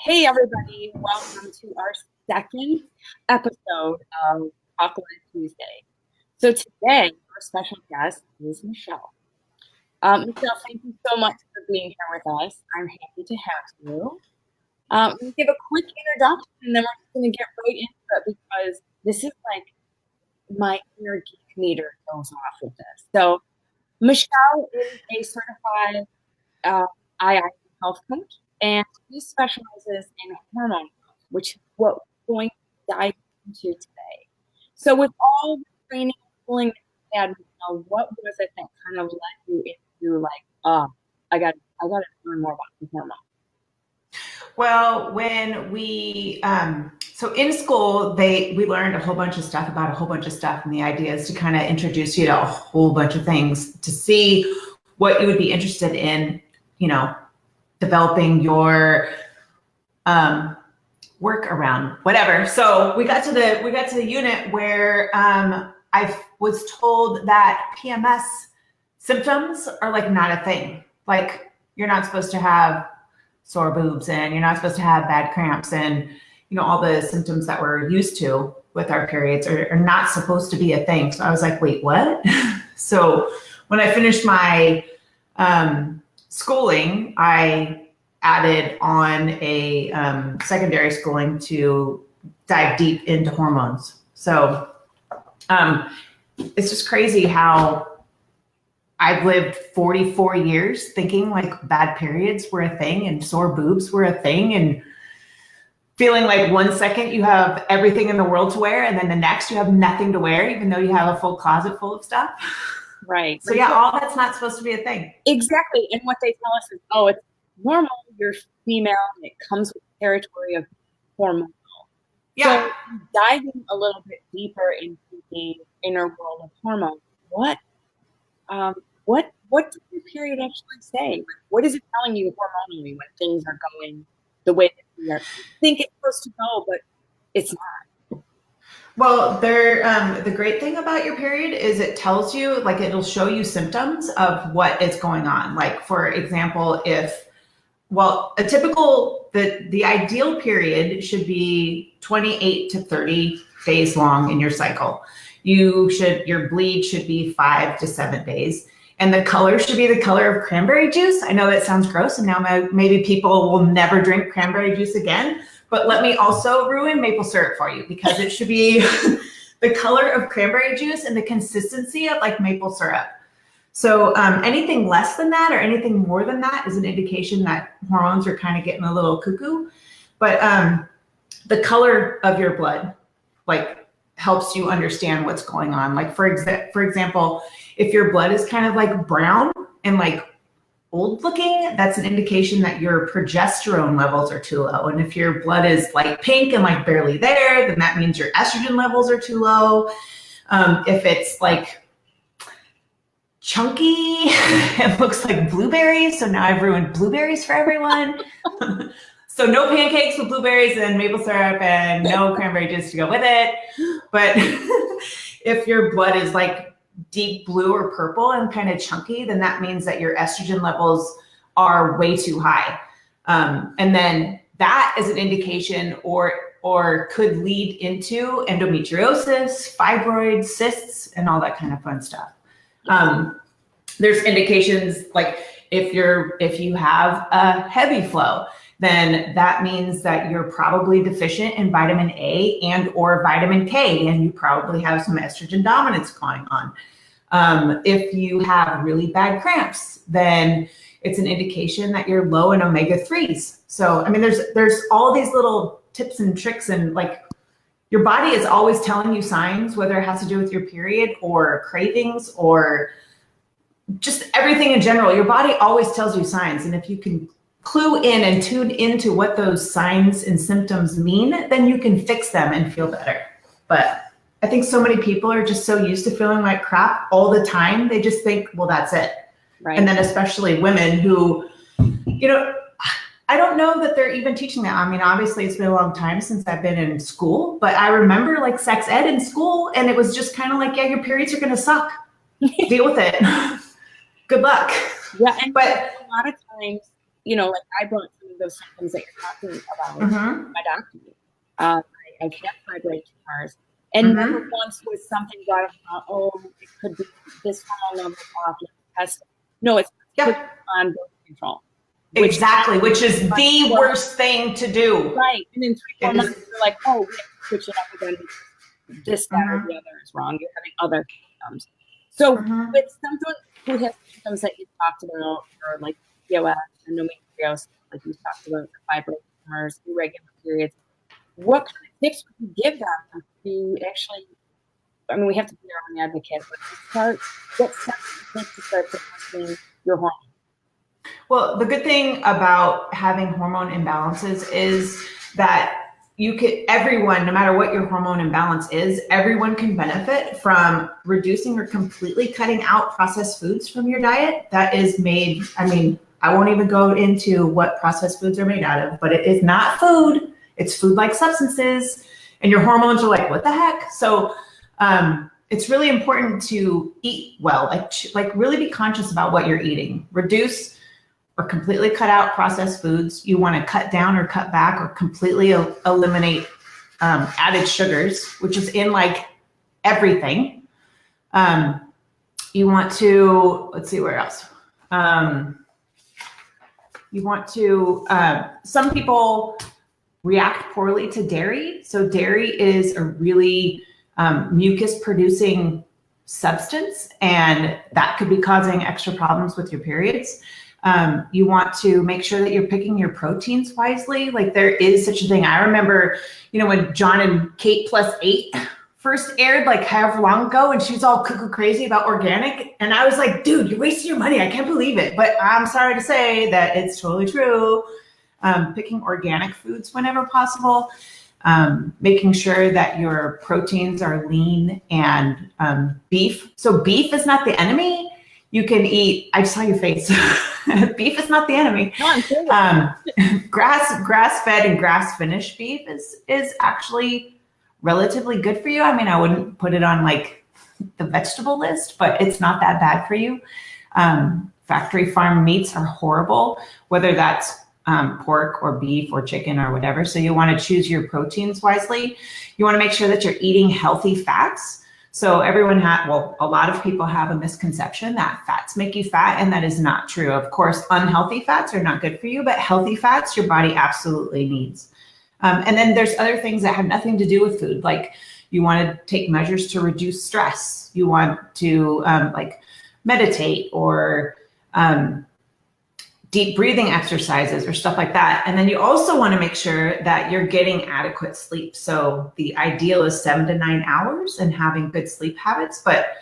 Hey, everybody, welcome to our second episode of Chocolate Tuesday. So today, our special guest is Michele. Michele, thank you so much for being here with us. I'm happy to have you. We'll give a quick introduction and then we're just going to get right into it because this is like my inner geek meter goes off with this. So, Michele is a certified II health coach, and he specializes in hormone health, which is what we're going to dive into today. So, with all the training and schooling that you had, what was it that kind of led you into like, I got to learn more about the hormone? Well, when we so in school, we learned a whole bunch of stuff about a whole bunch of stuff, and the idea is to kind of introduce you to a whole bunch of things to see what you would be interested in, developing your work around, whatever. So we got to the unit where I was told that PMS symptoms are like not a thing. Like you're not supposed to have sore boobs and you're not supposed to have bad cramps and all the symptoms that we're used to with our periods are not supposed to be a thing. So I was like, wait, what? So when I finished my schooling, I added on a secondary schooling to dive deep into hormones. So it's just crazy how I've lived 44 years thinking like bad periods were a thing and sore boobs were a thing and feeling like 1 second you have everything in the world to wear and then the next you have nothing to wear, even though you have a full closet full of stuff. Right. So yeah, all that's not supposed to be a thing. Exactly. And what they tell us is, oh, it's normal, you're female, and it comes with the territory of hormonal. Yeah. So diving a little bit deeper into the inner world of hormones, what does your period actually say? Like, what is it telling you hormonally when things are going the way that you think it's supposed to go, but it's not? Well, the great thing about your period is it tells you, like, it'll show you symptoms of what is going on. Like, for example, the ideal period should be 28 to 30 days long in your cycle. Your bleed should be 5 to 7 days. And the color should be the color of cranberry juice. I know that sounds gross, and now maybe people will never drink cranberry juice again. But let me also ruin maple syrup for you, because it should be the color of cranberry juice and the consistency of like maple syrup. So anything less than that or anything more than that is an indication that hormones are kind of getting a little cuckoo. But the color of your blood, like, helps you understand what's going on. Like for example, if your blood is kind of like brown and like old looking, that's an indication that your progesterone levels are too low. And if your blood is like pink and like barely there, then that means your estrogen levels are too low. If it's like chunky, it looks like blueberries. So now I've ruined blueberries for everyone. So no pancakes with blueberries and maple syrup and no cranberry juice to go with it. But if your blood is like deep blue or purple and kind of chunky, then that means that your estrogen levels are way too high. And then that is an indication or could lead into endometriosis, fibroids, cysts, and all that kind of fun stuff. There's indications like if you have a heavy flow, then that means that you're probably deficient in vitamin A and or vitamin K, and you probably have some estrogen dominance going on. If you have really bad cramps, then it's an indication that you're low in omega-3s. So, I mean, there's all these little tips and tricks, and like your body is always telling you signs, whether it has to do with your period or cravings or just everything in general. Your body always tells you signs, and if you can clue in and tune into what those signs and symptoms mean, then you can fix them and feel better. But I think so many people are just so used to feeling like crap all the time. They just think, well, that's it. Right. And then especially women who, I don't know that they're even teaching that. I mean, obviously it's been a long time since I've been in school, but I remember like sex ed in school, and it was just kind of like, yeah, your periods are going to suck. Deal with it. Good luck. Yeah. And but a lot of times, like I brought some of those symptoms that you're talking about. Mm-hmm. My doctor. I've had fibroid tumors, and never once was something brought up. Oh, it could be this hormone level off. Test. No, it's on birth control. Which is the worst thing to do. Right, and in 3-4 months, you're like, oh, we have to switch it up again. This, that, or the other is wrong. You're having other symptoms. So with someone who has symptoms that you talked about, or like PCOS, endometriosis, like you talked about, the fibroid tumors, irregular periods, what kind of tips would you give them to actually? I mean, we have to be our own advocate, but what steps do you take to start protecting your hormones? Well, the good thing about having hormone imbalances is that everyone, no matter what your hormone imbalance is, everyone can benefit from reducing or completely cutting out processed foods from your diet. That is made, I mean, I won't even go into what processed foods are made out of, but it is not food. It's food-like substances, and your hormones are like, what the heck? So it's really important to eat well, like really be conscious about what you're eating. Reduce or completely cut out processed foods. You want to cut down or cut back or completely eliminate added sugars, which is in like everything. You want to, let's see where else. You want to, some people react poorly to dairy. So dairy is a really mucus producing substance, and that could be causing extra problems with your periods. You want to make sure that you're picking your proteins wisely. Like there is such a thing. I remember, when John and Kate Plus 8 first aired, like however long ago, and she was all cuckoo crazy about organic. And I was like, dude, you're wasting your money. I can't believe it. But I'm sorry to say that it's totally true. Picking organic foods whenever possible. Making sure that your proteins are lean, and beef. So beef is not the enemy. You can eat, I saw your face. Beef is not the enemy. No, I'm serious. Grass-fed and grass-finished beef is actually relatively good for you. I mean, I wouldn't put it on like the vegetable list, but it's not that bad for you. Factory farm meats are horrible, whether that's pork or beef or chicken or whatever. So you want to choose your proteins wisely. You want to make sure that you're eating healthy fats. So a lot of people have a misconception that fats make you fat, and that is not true. Of course, unhealthy fats are not good for you, but healthy fats your body absolutely needs. And then there's other things that have nothing to do with food, like you want to take measures to reduce stress. You want to like meditate or deep breathing exercises or stuff like that. And then you also want to make sure that you're getting adequate sleep. So the ideal is 7 to 9 hours and having good sleep habits, but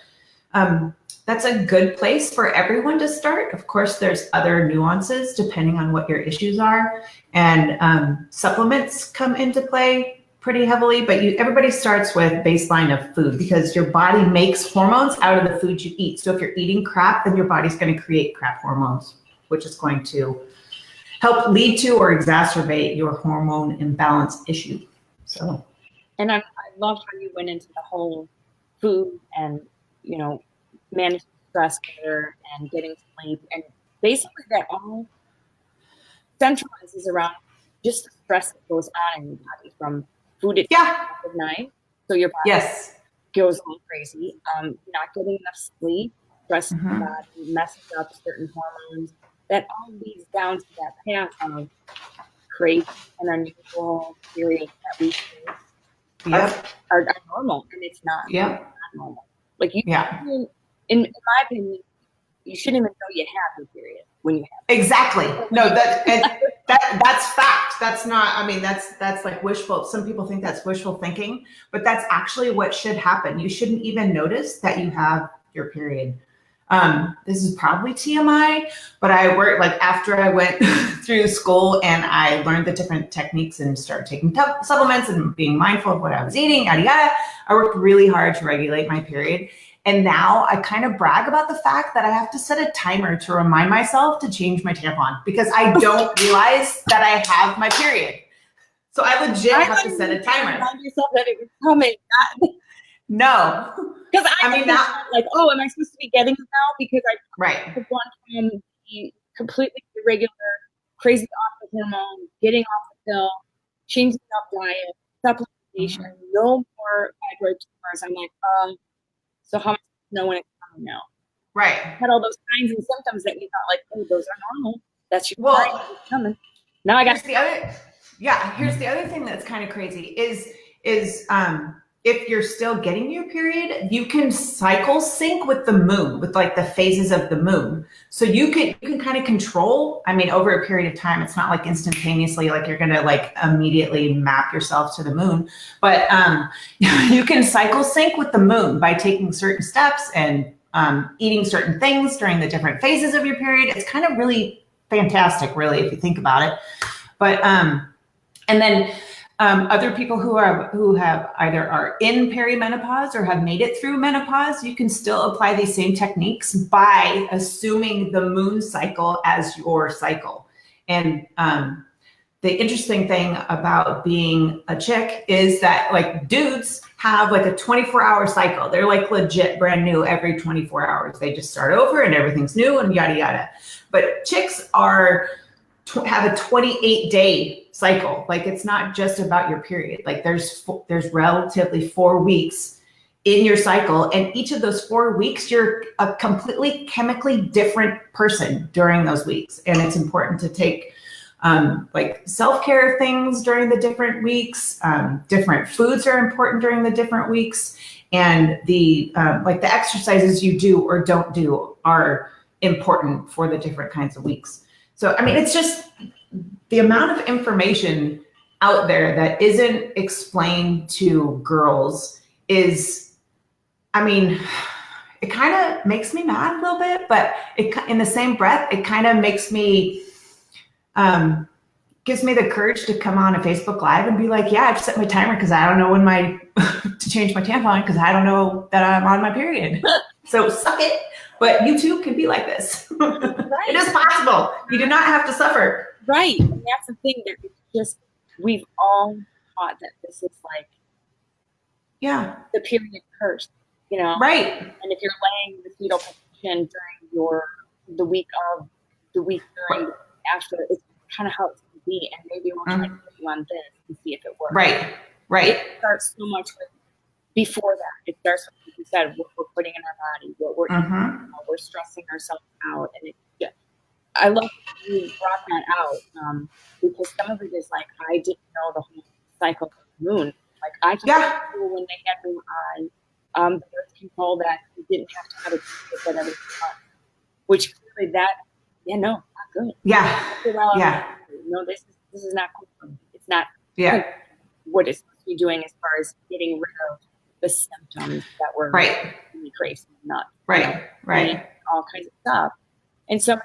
that's a good place for everyone to start. Of course, there's other nuances depending on what your issues are, and supplements come into play pretty heavily, but everybody starts with baseline of food because your body makes hormones out of the food you eat. So if you're eating crap, then your body's going to create crap hormones, which is going to help lead to or exacerbate your hormone imbalance issue. So, and I love how you went into the whole food and, managing stress better and getting sleep. And basically that all centralizes around just the stress that goes on in your body from food at night. So your body goes a little crazy. Not getting enough sleep, stressing your body, messing up certain hormones. That all leads down to that path of crazy and unusual periods that we think are normal, and it's not. Not normal. Like in my opinion, you shouldn't even know you have your period when you have it. Exactly. No, that's fact. That's not. I mean, that's like wishful. Some people think that's wishful thinking, but that's actually what should happen. You shouldn't even notice that you have your period. This is probably TMI, but I worked like after I went through school and I learned the different techniques and started taking supplements and being mindful of what I was eating, yada, yada. I worked really hard to regulate my period. And now I kind of brag about the fact that I have to set a timer to remind myself to change my tampon because I don't realize that I have my period. So I legit have to set a timer. Remind yourself that it was coming. No. Because I mean, not like, oh, am I supposed to be getting it now? Because I've gone from the completely irregular crazy off the hormone, getting off the pill, changing up diet, supplementation, no more fibroid tumors. I'm like, so how am I supposed to know when it's coming now? Right. Had all those signs and symptoms that we thought like, oh, those are normal. That's your Well, sign, it's coming. Now I got here's the other thing that's kind of crazy is if you're still getting your period, you can cycle sync with the moon, with like the phases of the moon. So you can kind of control, I mean, over a period of time, it's not like instantaneously, like you're going to like immediately map yourself to the moon, but you can cycle sync with the moon by taking certain steps and eating certain things during the different phases of your period. It's kind of really fantastic, really, if you think about it. But and then other people who have either are in perimenopause or have made it through menopause, you can still apply these same techniques by assuming the moon cycle as your cycle. And the interesting thing about being a chick is that like dudes have like a 24-hour cycle. They're like legit brand new every 24 hours. They just start over and everything's new and yada yada. But chicks have a 28-day cycle. Like it's not just about your period. Like there's relatively 4 weeks in your cycle, and each of those 4 weeks you're a completely chemically different person during those weeks. And it's important to take like self-care things during the different weeks. Different foods are important during the different weeks, and the like the exercises you do or don't do are important for the different kinds of weeks. So, I mean, it's just the amount of information out there that isn't explained to girls is, I mean, it kind of makes me mad a little bit, but in the same breath, it kind of makes me, gives me the courage to come on a Facebook Live and be like, yeah, I've set my timer because I don't know when to change my tampon because I don't know that I'm on my period. So suck it. But you too can be like this. Right. It is possible. You do not have to suffer. Right. And that's the thing that it's just, we've all taught that this is like, the period curse, you know? Right. And if you're laying in the fetal position during the week during after, it's kind of how it's going to be. And maybe we'll try to put you on this and see if it works. Right. Right. It starts so much with before that. It starts with, like you said, what we're putting in our body, what we're eating, how we're stressing ourselves out. And I love that you brought that out because some of it is like, I didn't know the whole cycle of the moon. Like I can remember when they had me on the birth control that you didn't have to have a period that every month, which clearly not good. No, this is not cool for me. It's not what it's supposed to be doing as far as getting rid of the symptoms that were really crazy, not all kinds of stuff. And so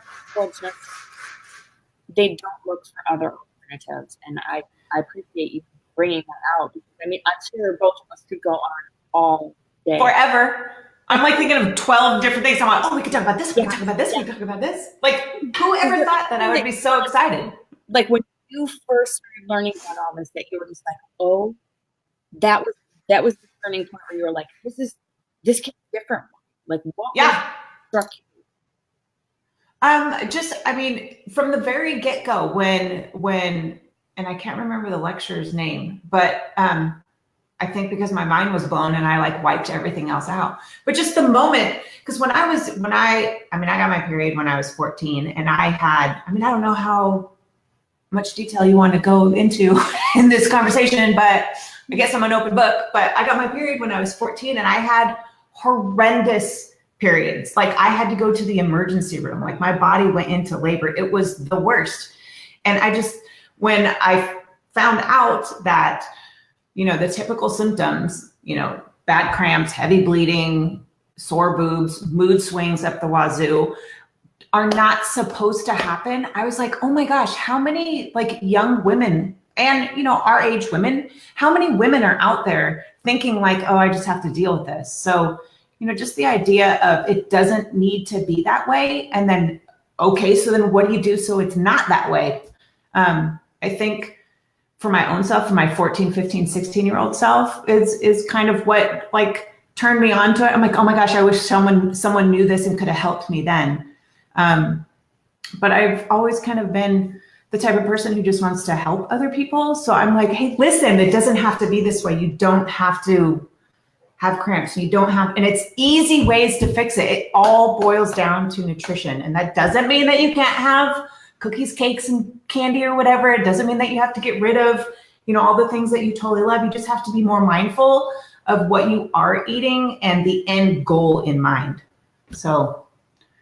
they don't look for other alternatives, and I appreciate you bringing that out because I mean I'm sure both of us could go on all day forever. I'm like thinking of 12 different things. I'm like, oh, we could talk about this. We could talk about this. We could talk about this. Like, who ever thought that I would be so excited? Like when you first started learning about all this, that you were just like, oh, that was the turning point where you were like, this can be different. Like, what struck you? I mean, from the very get-go, when, and I can't remember the lecturer's name, but I think because my mind was blown and I like wiped everything else out. But just the moment, because I got my period when I was 14, and I don't know how much detail you want to go into in this conversation, but I guess I'm an open book. But I got my period when I was 14, and I had horrendous periods. Like I had to go to the emergency room. Like my body went into labor. It was the worst. And when I found out that, the typical symptoms, bad cramps, heavy bleeding, sore boobs, mood swings up the wazoo are not supposed to happen. I was like, oh my gosh, how many like young women and, our age women, how many women are out there thinking like, oh, I just have to deal with this. So, just the idea of it doesn't need to be that way. And then, okay, so then what do you do so it's not that way? I think for my own self, for my 14, 15, 16-year-old self is kind of what like turned me on to it. I'm like, oh my gosh, I wish someone knew this and could have helped me then. But I've always kind of been the type of person who just wants to help other people. So I'm like, hey, listen, it doesn't have to be this way. You don't have to have cramps. You don't have, and it's easy ways to fix it. It all boils down to nutrition. And that doesn't mean that you can't have cookies, cakes, and candy or whatever. It doesn't mean that you have to get rid of, all the things that you totally love. You just have to be more mindful of what you are eating and the end goal in mind. So.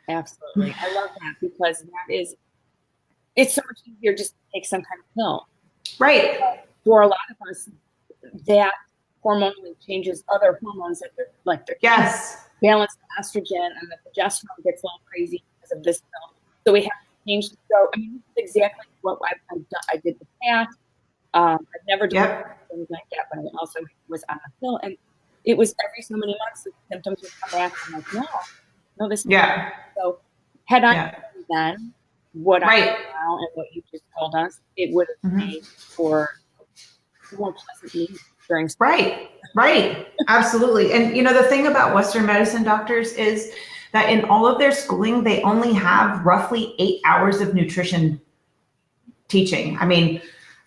Absolutely. I love that, because it's so much easier just to take some kind of pill. Right. For a lot of us, that hormonally changes other hormones that they're yes, balance the estrogen, and the progesterone gets a little crazy because of this pill. So we have to change. So I mean, this is exactly what I've done. I did the path. I've never done things like that, but I also was on a pill, and it was every so many months the symptoms would come back. I'm like, no, this. Yeah. So had I done what I know now and what you just told us, it would have made for more pleasant meetings during. Right. Absolutely. And the thing about Western medicine doctors is that in all of their schooling, they only have roughly 8 hours of nutrition teaching. I mean,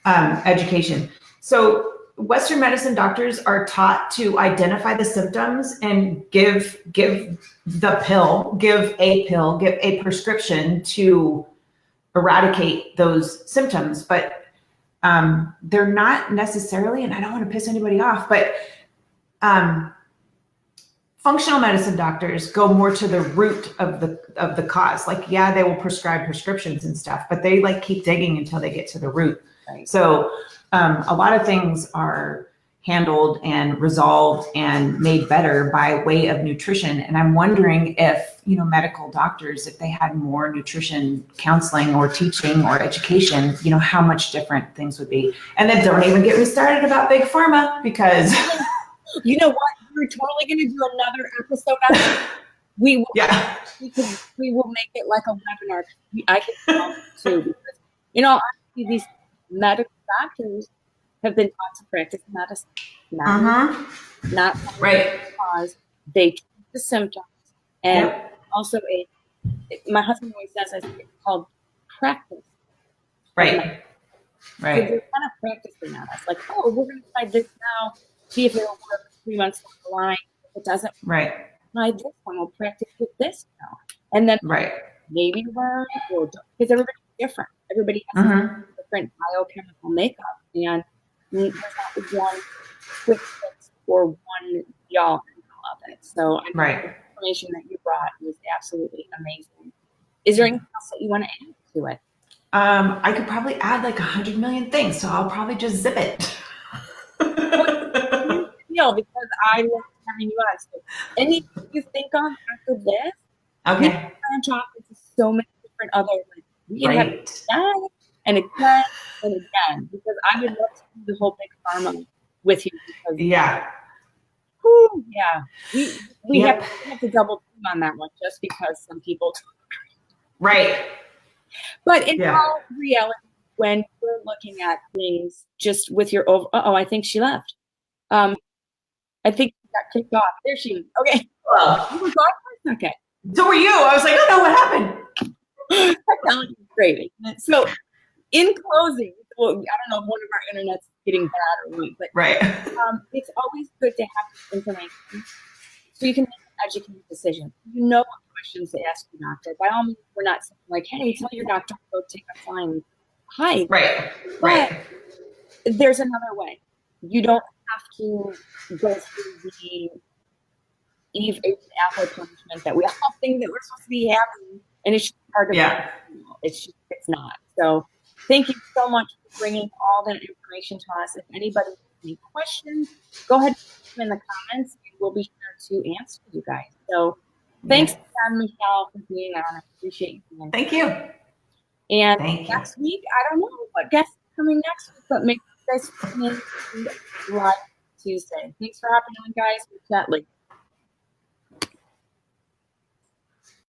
education. So Western medicine doctors are taught to identify the symptoms and give a pill, give a prescription to eradicate those symptoms. But they're not necessarily, and I don't want to piss anybody off, but functional medicine doctors go more to the root of the cause. Like, yeah, they will prescribe prescriptions and stuff, but they keep digging until they get to the root. Right. So a lot of things are handled and resolved and made better by way of nutrition. And I'm wondering if, medical doctors, if they had more nutrition counseling or teaching or education, how much different things would be. And then don't even get me started about big pharma, because you know what? We're totally going to do another episode on it. We will. Yeah. We will make it like a webinar. I can tell too, because honestly, these medical doctors have been taught to practice medicine, not right, because they treat the symptoms, and also my husband always says it's called practice. Right. So they're kind of practicing on us, like, oh, we're going to try this now, see if it'll work 3 months down the line. If it doesn't, try this one. We'll practice with this now, and then maybe learn, or because everybody's different. Everybody has different biochemical makeup, and there's not one quick fix or one y'all of it. So the information that you brought was absolutely amazing. Is there anything else that you want to add to it? I could probably add 100 million things, so I'll probably just zip it. Because I love having you on. So anything you think of after this, we can branch off into so many different other, we can have it again and again and again, because I would love to do the whole big pharma with you. Because, we have to double team on that one, just because some people. But in all reality, when we're looking at things just with your I think she left. I think she got kicked off. There she is. Okay. Well, you were gone for a second. So were you. I was like, oh no, what happened? Technology is great. So in closing, well, I don't know if one of our internet's getting bad or what, but it's always good to have this information so you can make an educated decision. You know what questions to ask your doctor. By all means, we're not saying like, hey, tell your doctor to go take a flying hike. But there's another way. You don't have to go through the Eve ate the apple punishment that we all think that we're supposed to be having, and it's just hard to it's not. So thank you so much for bringing all that information to us. If anybody has any questions, go ahead and put them in the comments, and we'll be sure to answer you guys. So thanks again, Michele, for being on. I appreciate you. Thank you. And next week, I don't know what guest is coming next week, but make sure you guys tune in live Tuesday. Thanks for hopping on, guys. We'll chat later.